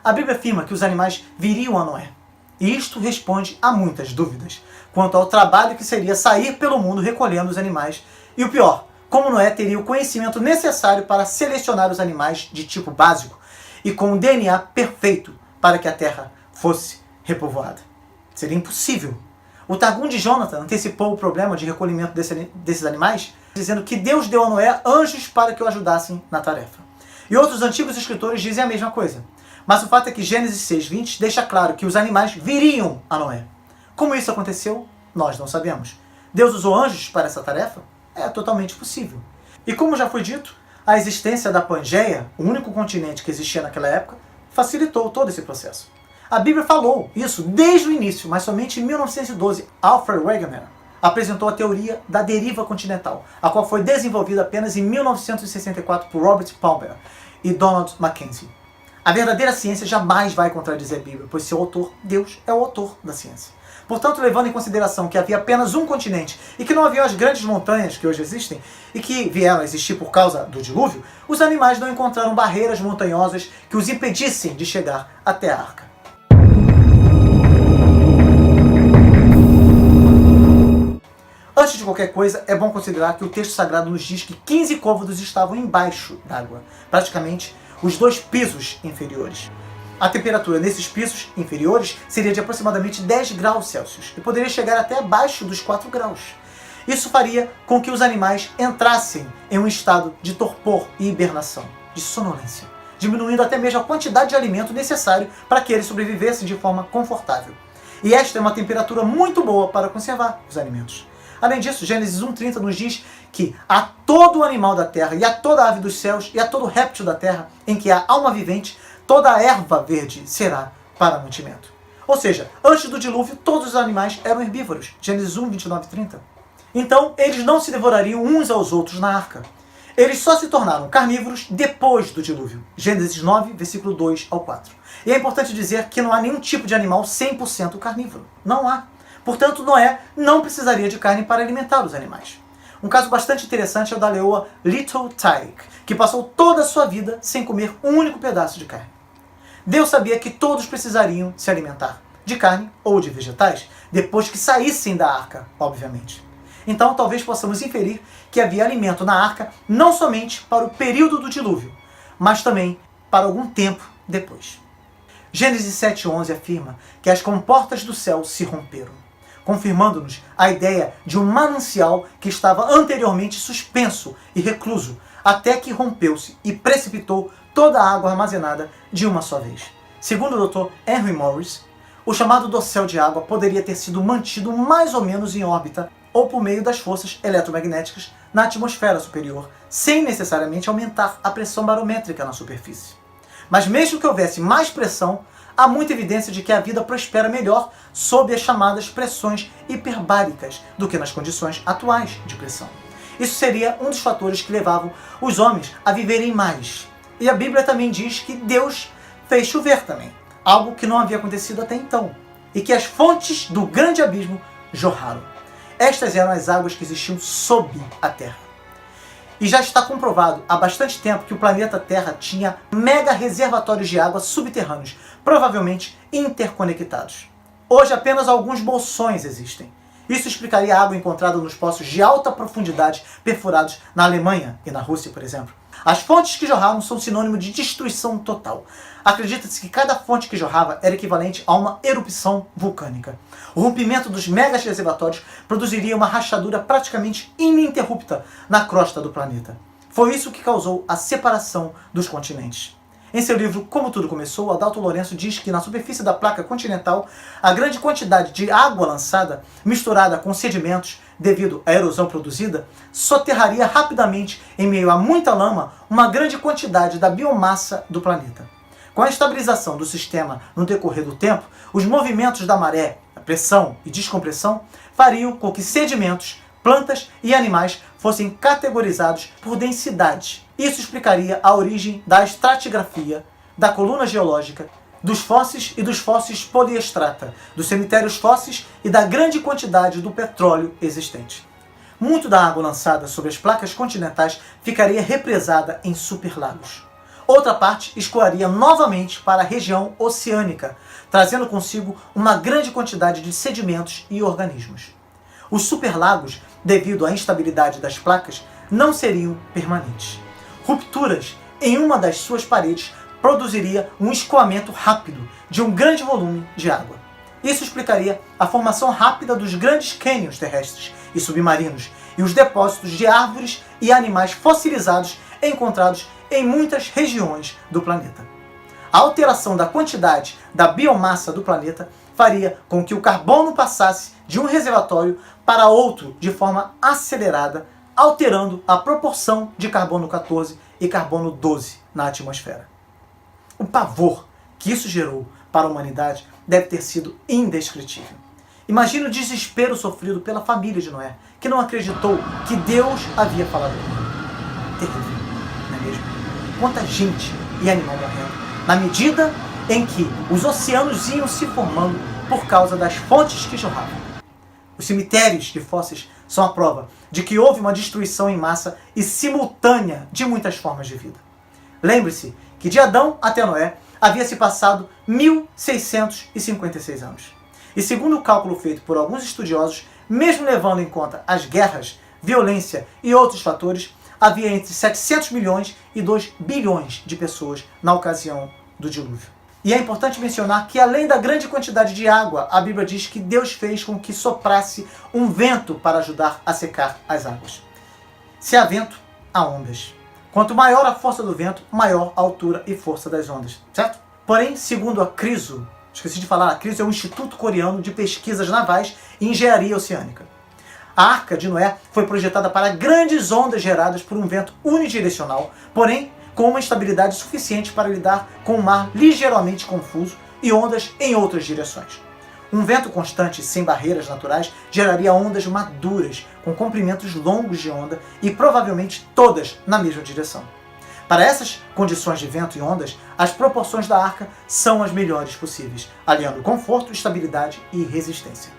A Bíblia afirma que os animais viriam a Noé. E isto responde a muitas dúvidas quanto ao trabalho que seria sair pelo mundo recolhendo os animais. E o pior, como Noé teria o conhecimento necessário para selecionar os animais de tipo básico e com o DNA perfeito para que a terra fosse repovoada. Seria impossível. O Targum de Jonathan antecipou o problema de recolhimento desses animais, dizendo que Deus deu a Noé anjos para que o ajudassem na tarefa. E outros antigos escritores dizem a mesma coisa. Mas o fato é que Gênesis 6:20 deixa claro que os animais viriam a Noé. Como isso aconteceu, nós não sabemos. Deus usou anjos para essa tarefa? É totalmente possível. E como já foi dito, a existência da Pangeia, o único continente que existia naquela época, facilitou todo esse processo. A Bíblia falou isso desde o início, mas somente em 1912, Alfred Wegener apresentou a teoria da deriva continental, a qual foi desenvolvida apenas em 1964 por Robert Palmer e Donald Mackenzie. A verdadeira ciência jamais vai contradizer a Bíblia, pois seu autor, Deus, é o autor da ciência. Portanto, levando em consideração que havia apenas um continente e que não havia as grandes montanhas que hoje existem e que vieram a existir por causa do dilúvio, os animais não encontraram barreiras montanhosas que os impedissem de chegar até a arca. Antes de qualquer coisa, é bom considerar que o texto sagrado nos diz que 15 côvados estavam embaixo d'água, praticamente os 2 pisos inferiores. A temperatura nesses pisos inferiores seria de aproximadamente 10 graus Celsius e poderia chegar até abaixo dos 4 graus. Isso faria com que os animais entrassem em um estado de torpor e hibernação, de sonolência, diminuindo até mesmo a quantidade de alimento necessário para que eles sobrevivessem de forma confortável. E esta é uma temperatura muito boa para conservar os alimentos. Além disso, Gênesis 1:30 nos diz que a todo animal da terra, e a toda ave dos céus, e a todo réptil da terra, em que há alma vivente, toda a erva verde será para mantimento. Ou seja, antes do dilúvio, todos os animais eram herbívoros. Gênesis 1:29-30. Então, eles não se devorariam uns aos outros na arca. Eles só se tornaram carnívoros depois do dilúvio. Gênesis 9, versículo 2 ao 4. E é importante dizer que não há nenhum tipo de animal 100% carnívoro. Não há. Portanto, Noé não precisaria de carne para alimentar os animais. Um caso bastante interessante é o da leoa Little Tyke, que passou toda a sua vida sem comer um único pedaço de carne. Deus sabia que todos precisariam se alimentar, de carne ou de vegetais, depois que saíssem da arca, obviamente. Então, talvez possamos inferir que havia alimento na arca não somente para o período do dilúvio, mas também para algum tempo depois. Gênesis 7:11 afirma que as comportas do céu se romperam, confirmando-nos a ideia de um manancial que estava anteriormente suspenso e recluso, até que rompeu-se e precipitou toda a água armazenada de uma só vez. Segundo o Dr. Henry Morris, o chamado dossel de água poderia ter sido mantido mais ou menos em órbita ou por meio das forças eletromagnéticas na atmosfera superior, sem necessariamente aumentar a pressão barométrica na superfície. Mas mesmo que houvesse mais pressão, há muita evidência de que a vida prospera melhor sob as chamadas pressões hiperbáricas do que nas condições atuais de pressão. Isso seria um dos fatores que levavam os homens a viverem mais. E a Bíblia também diz que Deus fez chover também, algo que não havia acontecido até então, e que as fontes do grande abismo jorraram. Estas eram as águas que existiam sob a Terra. E já está comprovado há bastante tempo que o planeta Terra tinha mega reservatórios de água subterrâneos, provavelmente interconectados. Hoje apenas alguns bolsões existem. Isso explicaria a água encontrada nos poços de alta profundidade perfurados na Alemanha e na Rússia, por exemplo. As fontes que jorravam são sinônimo de destruição total. Acredita-se que cada fonte que jorrava era equivalente a uma erupção vulcânica. O rompimento dos megas reservatórios produziria uma rachadura praticamente ininterrupta na crosta do planeta. Foi isso que causou a separação dos continentes. Em seu livro Como Tudo Começou, Adalto Lourenço diz que na superfície da placa continental, a grande quantidade de água lançada, misturada com sedimentos devido à erosão produzida, soterraria rapidamente, em meio a muita lama, uma grande quantidade da biomassa do planeta. Com a estabilização do sistema no decorrer do tempo, os movimentos da maré, a pressão e descompressão, fariam com que sedimentos, plantas e animais fossem categorizados por densidade. Isso explicaria a origem da estratigrafia, da coluna geológica, dos fósseis e dos fósseis poliestrata, dos cemitérios fósseis e da grande quantidade do petróleo existente. Muito da água lançada sobre as placas continentais ficaria represada em superlagos. outra parte escoaria novamente para a região oceânica, trazendo consigo uma grande quantidade de sedimentos e organismos. Os superlagos, devido à instabilidade das placas, não seriam permanentes. Rupturas em uma das suas paredes produziria um escoamento rápido de um grande volume de água. Isso explicaria a formação rápida dos grandes cânions terrestres e submarinos e os depósitos de árvores e animais fossilizados encontrados em muitas regiões do planeta. A alteração da quantidade da biomassa do planeta faria com que o carbono passasse de um reservatório para outro de forma acelerada, alterando a proporção de carbono 14 e carbono 12 na atmosfera. O pavor que isso gerou para a humanidade deve ter sido indescritível. Imagine o desespero sofrido pela família de Noé, que não acreditou que Deus havia falado com ele. Terrível, não é mesmo? Quanta gente e animal morrendo, na medida em que os oceanos iam se formando por causa das fontes que jorravam. Os cemitérios de fósseis são a prova de que houve uma destruição em massa e simultânea de muitas formas de vida. Lembre-se que de Adão até Noé havia se passado 1656 anos. E segundo o cálculo feito por alguns estudiosos, mesmo levando em conta as guerras, violência e outros fatores, havia entre 700 milhões e 2 bilhões de pessoas na ocasião do dilúvio. E é importante mencionar que, além da grande quantidade de água, a Bíblia diz que Deus fez com que soprasse um vento para ajudar a secar as águas. Se há vento, há ondas. Quanto maior a força do vento, maior a altura e força das ondas, certo? Porém, segundo a CRISO, esqueci de falar, a CRISO é um Instituto Coreano de Pesquisas Navais e Engenharia Oceânica. A Arca de Noé foi projetada para grandes ondas geradas por um vento unidirecional, porém com uma estabilidade suficiente para lidar com um mar ligeiramente confuso e ondas em outras direções. Um vento constante, sem barreiras naturais, geraria ondas maduras, com comprimentos longos de onda e provavelmente todas na mesma direção. Para essas condições de vento e ondas, as proporções da arca são as melhores possíveis, aliando conforto, estabilidade e resistência.